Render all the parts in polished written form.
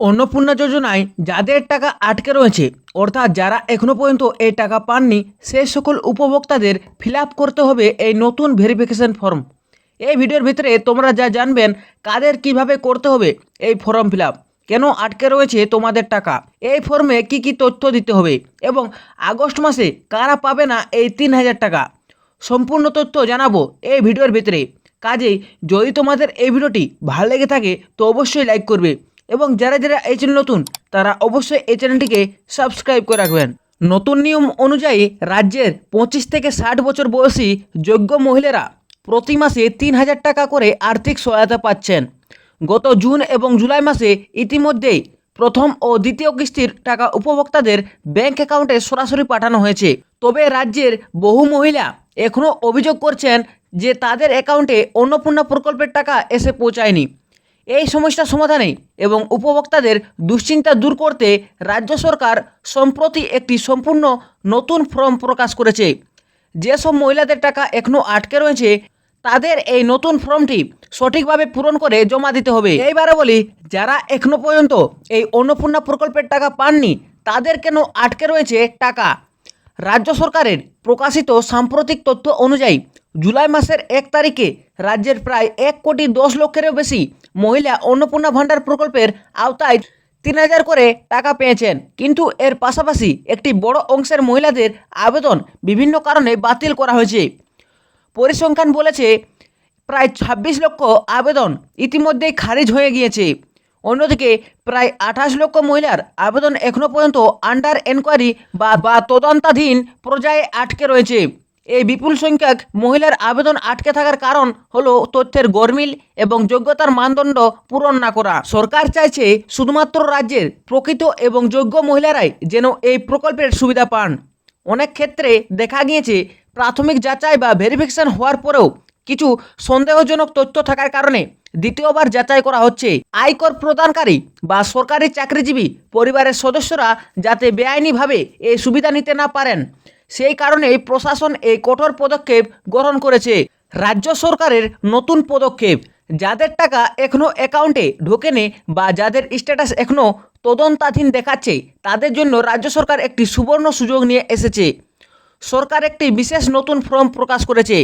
অন্নপূর্ণা যোজনায় যাদের টাকা আটকে রয়েছে অর্থাৎ যারা এখনও পর্যন্ত এই টাকা পাননি সেই সকল উপভোক্তাদের ফিল আপ করতে হবে এই নতুন ভেরিফিকেশন ফর্ম। এই ভিডিওর ভিতরে তোমরা যা জানবেন কাদের কিভাবে করতে হবে এই ফর্ম ফিল আপ, কেন আটকে রয়েছে তোমাদের টাকা, এই ফর্মে কি কি তথ্য দিতে হবে এবং আগস্ট মাসে কারা পাবে না এই 3,000 টাকা, সম্পূর্ণ তথ্য জানাবো এই ভিডিওর ভিতরে। কাজেই যদি তোমাদের এই ভিডিওটি ভালো লেগে থাকে তো অবশ্যই লাইক করবে এবং যারা যারা এই চ্যানেল নতুন তারা অবশ্যই এই চ্যানেলটিকে সাবস্ক্রাইব করে রাখবেন। নতুন নিয়ম অনুযায়ী রাজ্যের 25 থেকে 60 বছর বয়সী যোগ্য মহিলারা প্রতি মাসে 3,000 টাকা করে আর্থিক সহায়তা পাচ্ছেন। গত জুন এবং জুলাই মাসে ইতিমধ্যেই প্রথম ও দ্বিতীয় কিস্তির টাকা উপভোক্তাদের ব্যাংক অ্যাকাউন্টে সরাসরি পাঠানো হয়েছে। তবে রাজ্যের বহু মহিলা এখনও অভিযোগ করছেন যে তাদের অ্যাকাউন্টে অন্নপূর্ণা প্রকল্পের টাকা এসে পৌঁছায়নি। এই সমস্যা সমাধানে এবং উপভোক্তাদের দুশ্চিন্তা দূর করতে রাজ্য সরকার সম্প্রতি একটি সম্পূর্ণ নতুন ফর্ম প্রকাশ করেছে। যেসব মহিলাদের টাকা এখনও আটকে রয়েছে তাদের এই নতুন ফর্মটি সঠিকভাবে পূরণ করে জমা দিতে হবে। এইবারে বলি, যারা এখনও পর্যন্ত এই অন্নপূর্ণা প্রকল্পের টাকা পাননি তাদের কেন আটকে রয়েছে টাকা। রাজ্য সরকারের প্রকাশিত সাম্প্রতিক তথ্য অনুযায়ী জুলাই মাসের 1 তারিখে রাজ্যের প্রায় 1,10,00,000-এরও বেশি মহিলা অন্নপূর্ণা ভাণ্ডার প্রকল্পের আওতায় 3,000 করে টাকা পেয়েছেন, কিন্তু এর পাশাপাশি একটি বড় অংশের মহিলাদের আবেদন বিভিন্ন কারণে বাতিল করা হয়েছে। পরিসংখ্যান বলেছে প্রায় 26 লক্ষ আবেদন ইতিমধ্যেই খারিজ হয়ে গিয়েছে। অন্যদিকে প্রায় 28 লক্ষ মহিলার আবেদন এখনও পর্যন্ত আন্ডার এনকোয়ারি বা তদন্তাধীন পর্যায়ে আটকে রয়েছে। এই বিপুল সংখ্যক মহিলার আবেদন আটকে থাকার কারণ হলো তথ্যের গরমিল এবং যোগ্যতার মানদণ্ড পূরণ না করা। সরকার চাইছে শুধুমাত্র রাজ্যের প্রকৃত এবং যোগ্য মহিলারাই যেন এই প্রকল্পের সুবিধা পান। অনেক ক্ষেত্রে দেখা গিয়েছে প্রাথমিক যাচাই বা ভেরিফিকেশন হওয়ার পরেও কিছু সন্দেহজনক তথ্য থাকার কারণে দ্বিতীয়বার যাচাই করা হচ্ছে। আয়কর প্রদানকারী বা সরকারি চাকরিজীবী পরিবারের সদস্যরা যাতে বেআইনিভাবে এই সুবিধা নিতে না পারেন সেই কারণে প্রশাসন এই কঠোর পদক্ষেপ গ্রহণ করেছে। রাজ্য সরকারের নতুন পদক্ষেপ, যাদের টাকা এখনও অ্যাকাউন্টে ঢোকেনি বা যাদের স্ট্যাটাস এখনও তদন্তাধীন দেখাচ্ছে তাদের জন্য রাজ্য সরকার একটি সুবর্ণ সুযোগ নিয়ে এসেছে। সরকার একটি বিশেষ নতুন ফর্ম প্রকাশ করেছে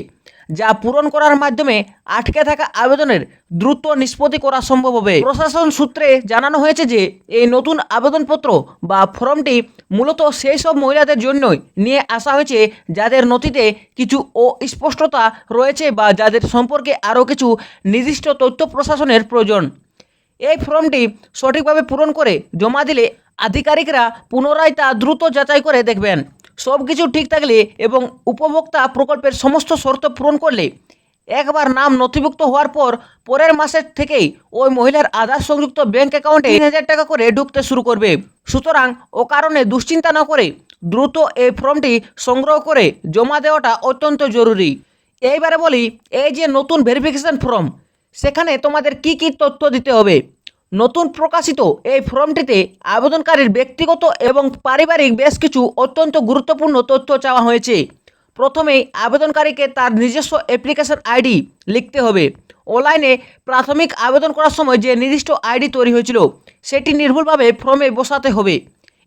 যা পূরণ করার মাধ্যমে আটকে থাকা আবেদনের দ্রুত নিষ্পত্তি করা সম্ভব হবে। প্রশাসন সূত্রে জানানো হয়েছে যে এই নতুন আবেদনপত্র বা ফর্মটি মূলত সেই সব মহিলাদের জন্যই নিয়ে আসা হয়েছে যাদের নথিতে কিছু অস্পষ্টতা রয়েছে বা যাদের সম্পর্কে আরও কিছু নির্দিষ্ট তথ্য প্রশাসনের প্রয়োজন। এই ফর্মটি সঠিকভাবে পূরণ করে জমা দিলে আধিকারিকরা পুনরায় তা দ্রুত যাচাই করে দেখবেন। সব কিছু ঠিক থাকলে এবং উপভোক্তা প্রকল্পের সমস্ত শর্ত পূরণ করলে একবার নাম নথিভুক্ত হওয়ার পর পরের মাসের থেকেই ওই মহিলার আধার সংযুক্ত ব্যাংক অ্যাকাউন্টে 3,000 টাকা করে ঢুকতে শুরু করবে। সুতরাং ও কারণে দুশ্চিন্তা না করে দ্রুত এই ফর্মটি সংগ্রহ করে জমা দেওয়াটা অত্যন্ত জরুরি। এইবারে বলি, এই যে নতুন ভেরিফিকেশন ফর্ম সেখানে তোমাদের কি কি তথ্য দিতে হবে। নতুন প্রকাশিত এই ফর্মটিতে আবেদনকারীর ব্যক্তিগত এবং পারিবারিক বেশ কিছু অত্যন্ত গুরুত্বপূর্ণ তথ্য চাওয়া হয়েছে। প্রথমেই আবেদনকারীকে তার নিজস্ব অ্যাপ্লিকেশন আইডি লিখতে হবে। অনলাইনে প্রাথমিক আবেদন করার সময় যে নির্দিষ্ট আইডি তৈরি হয়েছিল সেটি নির্ভুলভাবে ফর্মে বসাতে হবে।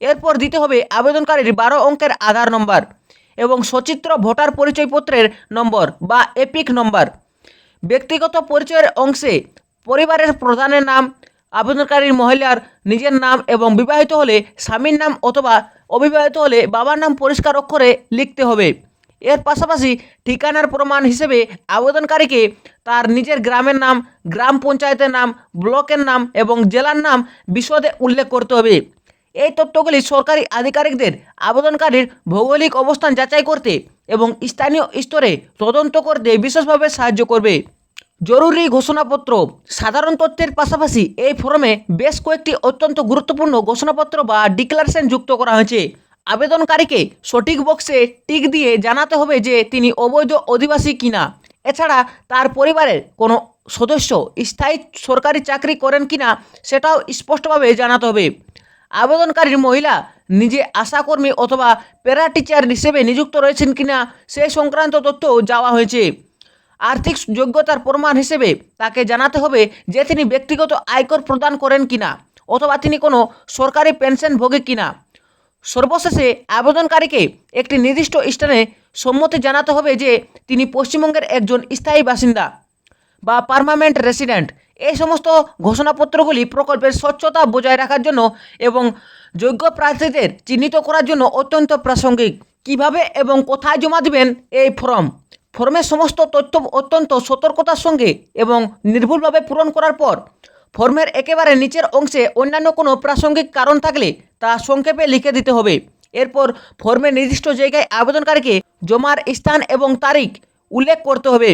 এরপর দিতে হবে আবেদনকারীর 12 অঙ্কের আধার নম্বর এবং সচিত্র ভোটার পরিচয়পত্রের নম্বর বা এপিক নম্বর। ব্যক্তিগত পরিচয়ের অংশে পরিবারের প্রধানের নাম, আবেদনকারীর মহিলার নিজের নাম এবং বিবাহিত হলে স্বামীর নাম অথবা অবিবাহিত হলে বাবার নাম পরিষ্কার অক্ষরে লিখতে হবে। এর পাশাপাশি ঠিকানার প্রমাণ হিসেবে আবেদনকারীকে তার নিজের গ্রামের নাম, গ্রাম পঞ্চায়েতের নাম, ব্লকের নাম এবং জেলার নাম বিশদে উল্লেখ করতে হবে। এই তথ্যগুলি সরকারি আধিকারিকদের আবেদনকারীর ভৌগোলিক অবস্থান যাচাই করতে এবং স্থানীয় স্তরে তদন্ত করতে বিশেষভাবে সাহায্য করবে। জরুরি ঘোষণাপত্র, সাধারণ তথ্যের পাশাপাশি এই ফর্মে বেশ কয়েকটি অত্যন্ত গুরুত্বপূর্ণ ঘোষণাপত্র বা ডিক্লারেশন যুক্ত করা হয়েছে। আবেদনকারীকে সঠিক বক্সে টিক দিয়ে জানাতে হবে যে তিনি অবৈধ অধিবাসী কিনা। এছাড়া তার পরিবারের কোনো সদস্য স্থায়ী সরকারি চাকরি করেন কিনা সেটাও স্পষ্টভাবে জানাতে হবে। আবেদনকারীর মহিলা নিজে আশাকর্মী অথবা প্যারা টিচার হিসেবে নিযুক্ত রয়েছেন কিনা সেই সংক্রান্ত তথ্যও চাওয়া হয়েছে। আর্থিক যোগ্যতার প্রমাণ হিসেবে তাকে জানাতে হবে যে তিনি ব্যক্তিগত আয়কর প্রদান করেন কিনা। অথবা তিনি কোনো সরকারি পেনশনভোগী কিনা। সর্বশেষে আবেদনকারীকে একটি নির্দিষ্ট স্থানে সম্মতি জানাতে হবে যে তিনি পশ্চিমবঙ্গের একজন স্থায়ী বাসিন্দা বা পার্মানেন্ট রেসিডেন্ট। এই সমস্ত ঘোষণাপত্রগুলি প্রকল্পের স্বচ্ছতা বজায় রাখার জন্য এবং যোগ্য প্রার্থীদের চিহ্নিত করার জন্য অত্যন্ত প্রাসঙ্গিক। কিভাবে এবং কোথায় জমা দিবেন এই ফর্মের সমস্ত তথ্য অত্যন্ত সতর্কতার সঙ্গে এবং নির্ভুলভাবে পূরণ করার পর ফর্মের একেবারে নিচের অংশে অন্যান্য কোনো প্রাসঙ্গিক কারণ থাকলে তা সংক্ষেপে লিখে দিতে হবে। এরপর ফর্মের নির্দিষ্ট জায়গায় আবেদনকারীকে জমার স্থান এবং তারিখ উল্লেখ করতে হবে।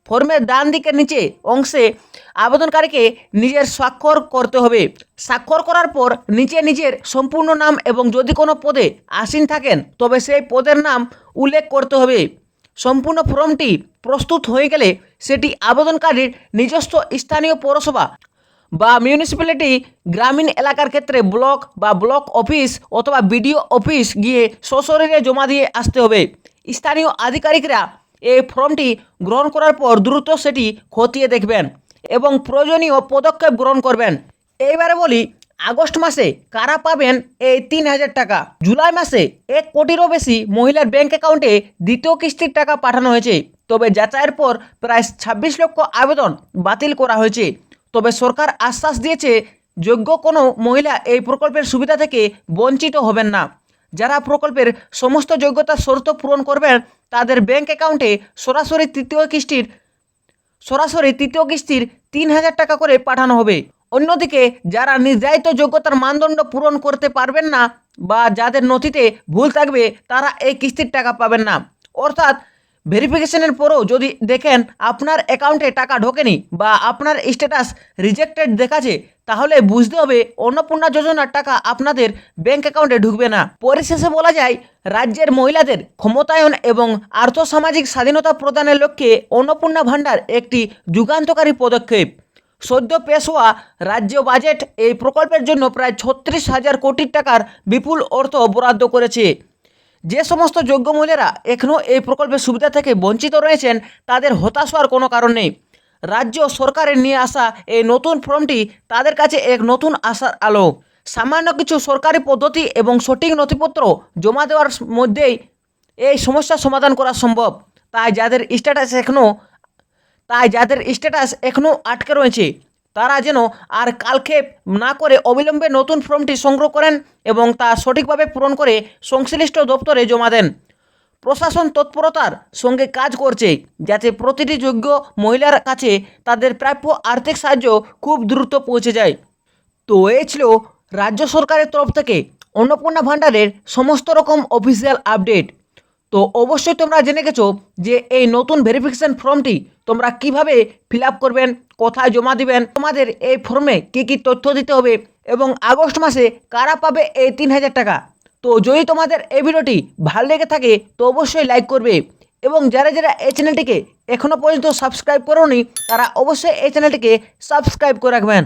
ফর্মের ডান দিকের নিচে অংশে আবেদনকারীকে নিজের স্বাক্ষর করতে হবে। স্বাক্ষর করার পর নিচে নিজের সম্পূর্ণ নাম এবং যদি কোনো পদে আসীন থাকেন তবে সেই পদের নাম উল্লেখ করতে হবে। সম্পূর্ণ ফর্মটি প্রস্তুত হয়ে গেলে সেটি আবেদনকারীর নিজস্ব স্থানীয় পৌরসভা বা মিউনিসিপ্যালিটি, গ্রামীণ এলাকার ক্ষেত্রে ব্লক বা ব্লক অফিস অথবা বিডিও অফিস গিয়ে সশরীরে জমা দিয়ে আসতে হবে। স্থানীয় আধিকারিকরা এই ফর্মটি গ্রহণ করার পর দ্রুত সেটি খতিয়ে দেখবেন এবং প্রয়োজনীয় পদক্ষেপ গ্রহণ করবেন। এইবারে বলি, আগস্ট মাসে কারা পাবেন এই 3,000 টাকা। জুলাই মাসে 1 কোটিরও বেশি মহিলার ব্যাংক অ্যাকাউন্টে দ্বিতীয় কিস্তির টাকা পাঠানো হয়েছে। তবে যাচাইয়ের পর প্রায় 26 লক্ষ আবেদন বাতিল করা হয়েছে। তবে সরকার আশ্বাস দিয়েছে যোগ্য কোনো মহিলা এই প্রকল্পের সুবিধা থেকে বঞ্চিত হবেন না। যারা প্রকল্পের সমস্ত যোগ্যতার শর্ত পূরণ করবেন তাদের ব্যাংক অ্যাকাউন্টে সরাসরি তৃতীয় কিস্তির 3,000 টাকা করে পাঠানো হবে। অন্যদিকে যারা নির্ধারিত যোগ্যতার মানদণ্ড পূরণ করতে পারবেন না বা যাদের নথিতে ভুল থাকবে তারা এই কিস্তির টাকা পাবেন না। অর্থাৎ ভেরিফিকেশনের পরেও যদি দেখেন আপনার অ্যাকাউন্টে টাকা ঢোকেনি বা আপনার স্ট্যাটাস রিজেক্টেড দেখাচ্ছে তাহলে বুঝতে হবে অন্নপূর্ণা যোজনার টাকা আপনাদের ব্যাংক অ্যাকাউন্টে ঢুকবে না। পরিশেষে বলা যায়, রাজ্যের মহিলাদের ক্ষমতায়ন এবং আর্থসামাজিক স্বাধীনতা প্রদানের লক্ষ্যে অন্নপূর্ণা ভাণ্ডার একটি যুগান্তকারী পদক্ষেপ। সদ্য পেশ হওয়া রাজ্য বাজেট এই প্রকল্পের জন্য প্রায় 36,000 কোটি টাকার বিপুল অর্থ বরাদ্দ করেছে। যে সমস্ত যোগ্য মহিলারা এখনও এই প্রকল্পের সুবিধা থেকে বঞ্চিত রয়েছেন তাদের হতাশ হওয়ার কোনো কারণ নেই। রাজ্য সরকারের নিয়ে আসা এই নতুন ফর্মটি তাদের কাছে এক নতুন আশার আলো। সামান্য কিছু সরকারি পদ্ধতি এবং সঠিক নথিপত্র জমা দেওয়ার মধ্যেই এই সমস্যার সমাধান করা সম্ভব। তাই যাদের স্ট্যাটাস এখনও আটকে রয়েছে তারা যেন আর কালক্ষেপ না করে অবিলম্বে নতুন ফর্মটি সংগ্রহ করেন এবং তা সঠিকভাবে পূরণ করে সংশ্লিষ্ট দপ্তরে জমা দেন। প্রশাসন তৎপরতার সঙ্গে কাজ করছে যাতে প্রতিটি যোগ্য মহিলার কাছে তাদের প্রাপ্য আর্থিক সাহায্য খুব দ্রুত পৌঁছে যায়। তো এই ছিল রাজ্য সরকারের তরফ থেকে অন্নপূর্ণা ভাণ্ডারের সমস্ত রকম অফিসিয়াল আপডেট। তো অবশ্যই তোমরা জেনে গেছো যে এই নতুন ভেরিফিকেশন ফর্মটি তোমরা কিভাবে ফিল আপ করবেন, কোথায় জমা দিবেন, তোমাদের এই ফর্মে কী কী তথ্য দিতে হবে এবং আগস্ট মাসে কারা পাবে এই 3,000 টাকা। তো যদি তোমাদের এই ভিডিওটি ভালো লেগে থাকে তো অবশ্যই লাইক করবে এবং যারা যারা এই চ্যানেলটিকে এখনও পর্যন্ত সাবস্ক্রাইব করোনি তারা অবশ্যই এই চ্যানেলটিকে সাবস্ক্রাইব করে রাখবেন।